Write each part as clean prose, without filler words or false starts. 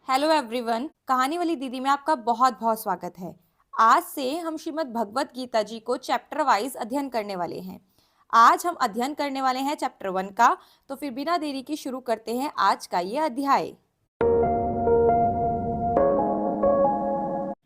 Hello everyone, कहानी वाली दीदी में आपका बहुत बहुत स्वागत है। आज से हम श्रीमद् भगवत गीता जी को चैप्टर वाइज अध्ययन करने वाले हैं। आज हम अध्ययन करने वाले हैं चैप्टर 1 का। तो फिर बिना देरी के शुरू करते हैं आज का ये अध्याय।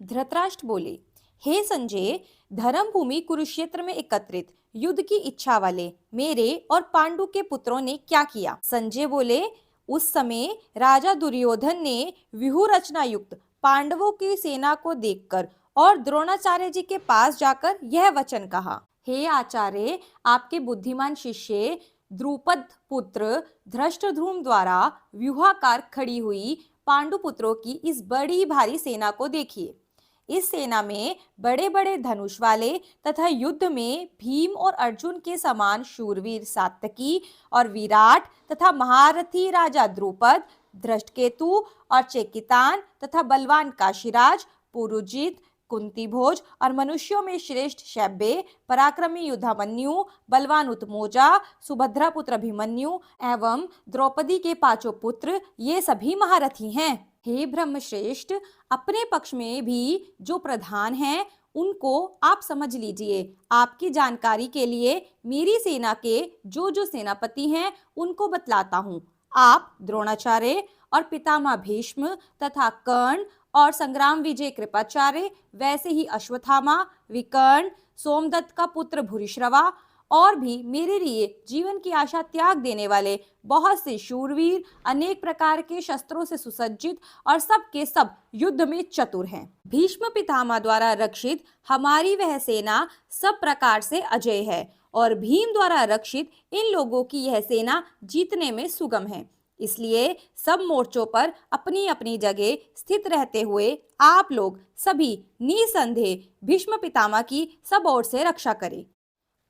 धृतराष्ट्र बोले, हे संजय, धर्म भूमि कुरुक्षेत्र में एकत्रित युद्ध की इच्छा वाले मेरे और पांडु के पुत्रों ने क्या किया? संजय बोले, उस समय राजा दुर्योधन ने व्यूह रचना युक्त पांडवों की सेना को देखकर और द्रोणाचार्य जी के पास जाकर यह वचन कहा, हे आचार्य, आपके बुद्धिमान शिष्य द्रुपद पुत्र धृष्टद्युम्न द्वारा व्यूहाकार खड़ी हुई पांडु पुत्रों की इस बड़ी भारी सेना को देखिए। इस सेना में बड़े बड़े धनुष वाले तथा युद्ध में भीम और अर्जुन के समान शूरवीर सात्यकी और विराट तथा महारथी राजा द्रुपद, धृष्टकेतु और चेकितान तथा बलवान काशीराज, पुरुजित, कुंतीभोज और मनुष्यों में श्रेष्ठ शैब्य, पराक्रमी युद्धामन्यु, बलवान उत्मोजा, सुभद्रा पुत्र अभिमन्यु एवं द्रौपदी के पांचों पुत्र, ये सभी महारथी हैं। हे ब्रह्मश्रेष्ठ, अपने पक्ष में भी जो प्रधान हैं उनको आप समझ लीजिए। आपकी जानकारी के लिए मेरी सेना के जो सेनापति हैं उनको बतलाता हूँ। आप द्रोणाचार्य और पितामह भीष्म तथा कर्ण और संग्राम विजय कृपाचार्य, वैसे ही अश्वत्थामा, विकर्ण, सोमदत्त का पुत्र भूरिश्रवा और भी मेरे लिए जीवन की आशा त्याग देने वाले बहुत से शूरवीर, अनेक प्रकार के शस्त्रों से सुसज्जित और सब के सब युद्ध में चतुर हैं। भीष्म पितामह द्वारा रक्षित हमारी वह सेना सब प्रकार से अजय है और भीम द्वारा रक्षित इन लोगों की यह सेना जीतने में सुगम है। इसलिए सब मोर्चों पर अपनी अपनी जगह स्थित रहते हुए आप लोग सभी निसंदेह भीष्म पितामह की सब ओर से रक्षा करें।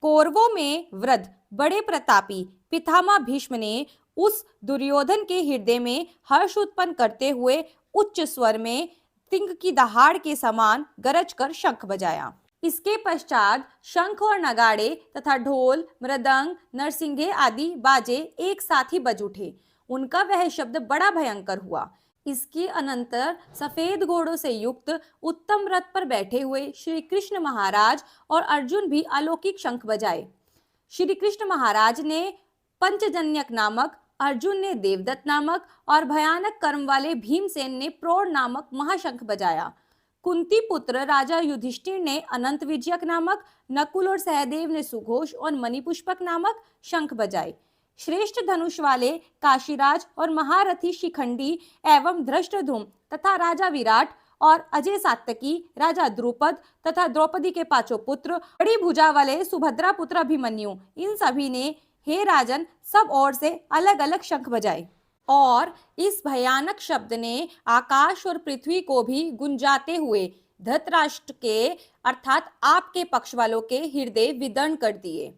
कौरवों में वृद्ध बड़े प्रतापी पितामह भीष्म ने उस दुर्योधन के हृदय में हर्ष उत्पन्न करते हुए उच्च स्वर में तिंग की दहाड़ के समान गरज कर शंख बजाया। इसके पश्चात शंख और नगाड़े तथा ढोल, मृदंग, नरसिंगे आदि बाजे एक साथ ही बज उठे। उनका वह शब्द बड़ा भयंकर हुआ। इसके अनंतर सफेद घोड़ों से युक्त उत्तम रथ पर बैठे हुए श्री कृष्ण महाराज और अर्जुन भी अलौकिक शंख बजाए। श्री कृष्ण महाराज ने पंचजन्यक नामक, अर्जुन ने देवदत्त नामक और भयानक कर्म वाले भीमसेन ने प्रौढ़ नामक महाशंख बजाया। कुंती पुत्र राजा युधिष्ठिर ने अनंत विजयक नामक, नकुल और सहदेव ने सुघोष और मणिपुष्पक नामक शंख बजाए। श्रेष्ठ धनुष वाले काशीराज और महारथी शिखंडी एवं धृष्टद्युम्न तथा राजा विराट और अजय सात्यकी, राजा द्रुपद तथा द्रौपदी के पांचों पुत्र, बड़ी भुजा वाले सुभद्रा पुत्र अभिमन्यु, इन सभी ने हे राजन सब ओर से अलग अलग शंख बजाए और इस भयानक शब्द ने आकाश और पृथ्वी को भी गुंजाते हुए धृतराष्ट्र के अर्थात आपके पक्ष वालों के हृदय विदीर्ण कर दिए।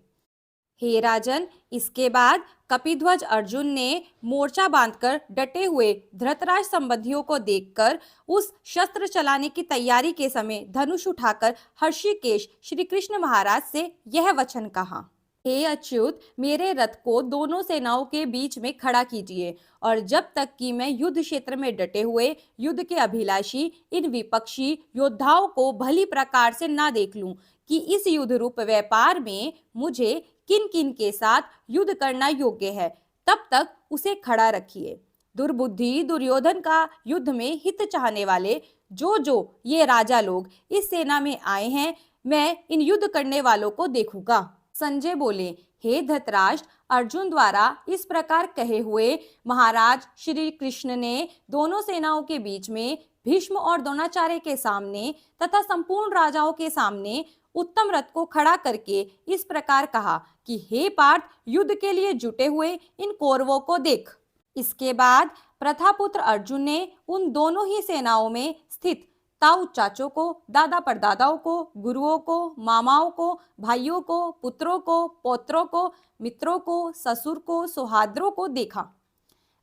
हे राजन, इसके बाद कपिध्वज अर्जुन ने मोर्चा बांधकर डटे हुए धृतराष्ट्र संबंधियों को देखकर उस शस्त्र चलाने की तैयारी के समय धनुष उठाकर हर्षिकेश श्री कृष्ण महाराज से यह वचन कहा, हे अच्युत, मेरे रथ को दोनों सेनाओं के बीच में खड़ा कीजिए और जब तक कि मैं युद्ध क्षेत्र में डटे हुए युद्ध के अभिलाषी इन विपक्षी योद्धाओं को भली प्रकार से ना देख लूं कि इस युद्ध रूप व्यापार में मुझे किन किन के साथ युद्ध करना योग्य है, तब तक उसे खड़ा रखिए। दुर्बुद्धि दुर्योधन का युद्ध में हित चाहने वाले जो ये राजा लोग इस सेना में आए हैं, मैं इन युद्ध करने वालों को देखूंगा। संजय बोले, हे धृतराष्ट्र, अर्जुन द्वारा इस प्रकार कहे हुए महाराज श्री कृष्ण ने दोनों सेनाओं के बीच में भीष्म और द्रोणाचार्य के सामने तथा संपूर्ण राजाओं के सामने उत्तम रथ को खड़ा करके इस प्रकार कहा कि हे पार्थ, युद्ध के लिए जुटे हुए इन कौरवों को देख। इसके बाद प्रथापुत्र अर्जुन ने उन दोनों ही सेनाओं में स्थित ताऊ चाचों को, दादा परदादाओं को, गुरुओं को, मामाओं को, भाइयों को, पुत्रों को, पौत्रों को, मित्रों को, ससुर को, सौहार्दों को देखा।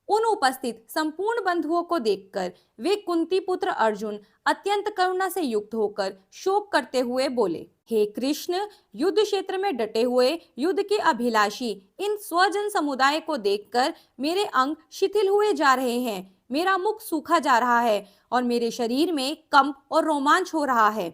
उन उपस्थित संपूर्ण बंधुओं को देखकर वे कुंती पुत्र अर्जुन अत्यंत करुणा से युक्त होकर शोक करते हुए बोले, हे कृष्ण, युद्ध क्षेत्र में डटे हुए युद्ध के अभिलाषी इन स्वजन समुदाय को देखकर मेरे अंग शिथिल हुए जा रहे हैं। मेरा मुख सूखा जा रहा है और मेरे शरीर में कंप और रोमांच हो रहा है।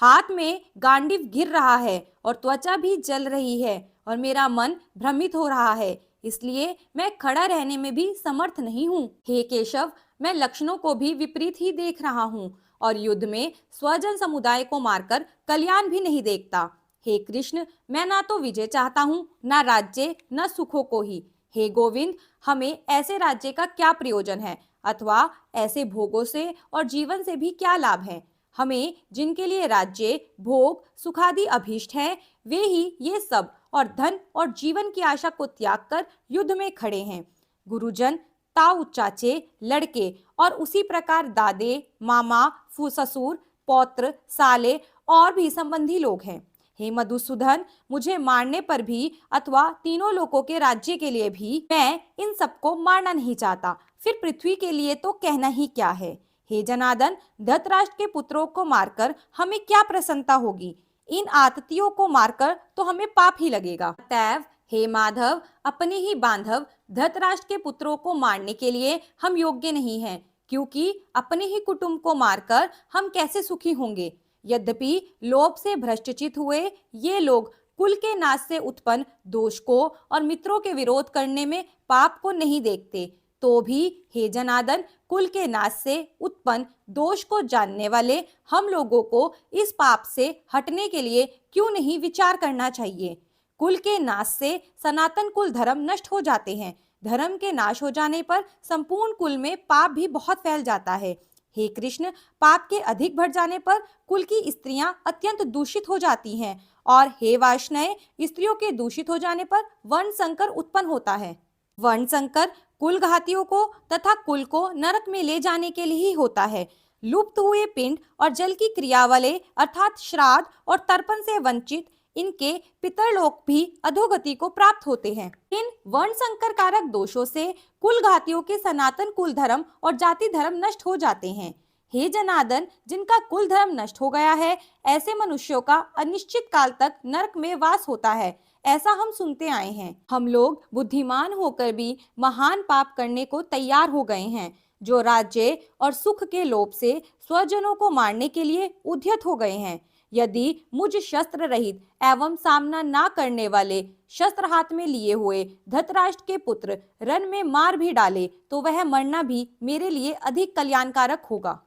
हाथ में गांडीव गिर रहा है और त्वचा भी जल रही है और मेरा मन भ्रमित हो रहा है, इसलिए मैं खड़ा रहने में भी समर्थ नहीं हूँ। हे केशव, मैं लक्षणों को भी विपरीत ही देख रहा हूँ और युद्ध में स्वजन समुदाय को मारकर कल्याण भी नहीं देखता। हे कृष्ण, मैं ना तो विजय चाहता हूँ, ना राज्य, न सुखों को ही। हे गोविंद, हमें ऐसे राज्य का क्या प्रयोजन है अथवा ऐसे भोगों से और जीवन से भी क्या लाभ है। हमें जिनके लिए राज्य, भोग, सुखादि अभीष्ट हैं, वे ही ये सब और धन और जीवन की आशा को त्याग कर युद्ध में खड़े हैं। गुरुजन, ताऊ, चाचे, लड़के और उसी प्रकार दादे, मामा, ससुर, पौत्र, साले और भी संबंधी लोग हैं। हे मधुसूदन, मुझे मारने पर भी अथवा तीनों लोकों के राज्य के लिए भी मैं इन सबको मारना नहीं चाहता, फिर पृथ्वी के लिए तो कहना ही क्या है। हे जनार्दन, धृतराष्ट्र के पुत्रों को मारकर हमें क्या प्रसन्नता होगी, इन आततियों को मारकर तो हमें पाप ही लगेगा। अतएव हे माधव, अपने ही बांधव धृतराष्ट्र के पुत्रों को मारने के लिए हम योग्य नहीं हैं, क्योंकि अपने ही कुटुंब को मारकर हम कैसे सुखी होंगे। यद्यपि लोभ से भ्रष्टचित हुए ये लोग कुल के नाश से उत्पन्न दोष को और मित्रों के विरोध करने में पाप को नहीं देखते, तो भी हे जनार्दन, कुल के नाश से उत्पन्न दोष को जानने वाले हम लोगों को इस पाप से हटने के लिए क्यों नहीं विचार करना चाहिए। कुल के नाश से सनातन कुल धर्म नष्ट हो जाते हैं। धर्म के नाश हो जाने पर संपूर्ण कुल में पाप भी बहुत फैल जाता है। हे कृष्ण, पाप के अधिक बढ़ जाने पर कुल की स्त्रियां अत्यंत दूषित हो जाती हैं और हे वाष्णेय, स्त्रियों के दूषित हो जाने पर वर्ण संकर उत्पन्न होता है। वर्ण संकर कुल घातियों को तथा कुल को नरक में ले जाने के लिए ही होता है। लुप्त हुए पिंड और जल की क्रिया वाले अर्थात श्राद्ध और तर्पण से वंचित इनके पितरलोक भी अधोगति को प्राप्त होते हैं। इन वर्ण संकर कारक दोषों से कुल घातियों के सनातन कुल धर्म और जाति धर्म नष्ट हो जाते हैं। हे जनार्दन, जिनका कुल धर्म नष्ट हो गया है, ऐसे मनुष्यों का अनिश्चित काल तक नरक में वास होता है, ऐसा हम सुनते आए हैं। हम लोग बुद्धिमान होकर भी महान पाप करने को तैयार हो गए हैं, जो राज्य और सुख के लोभ से स्वजनों को मारने के लिए उद्यत हो गए हैं। यदि मुझ शस्त्र रहित एवं सामना ना करने वाले शस्त्र हाथ में लिए हुए धृतराष्ट्र के पुत्र रण में मार भी डाले तो वह मरना भी मेरे लिए अधिक कल्याणकारक होगा।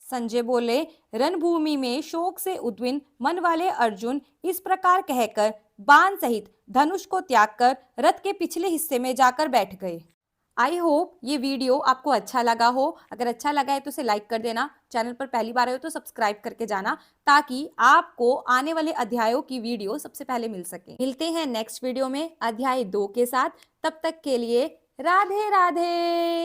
संजय बोले, रणभूमि में शोक से उद्विग्न मन वाले अर्जुन इस प्रकार कहकर बाण सहित धनुष को त्याग कर रथ के पिछले हिस्से में जाकर बैठ गए। आई होप ये वीडियो आपको अच्छा लगा हो। अगर अच्छा लगा है तो इसे लाइक कर देना, चैनल पर पहली बार आए हो तो सब्सक्राइब करके जाना, ताकि आपको आने वाले अध्यायों की वीडियो सबसे पहले मिल सके। मिलते हैं नेक्स्ट वीडियो में अध्याय 2 के साथ। तब तक के लिए राधे राधे।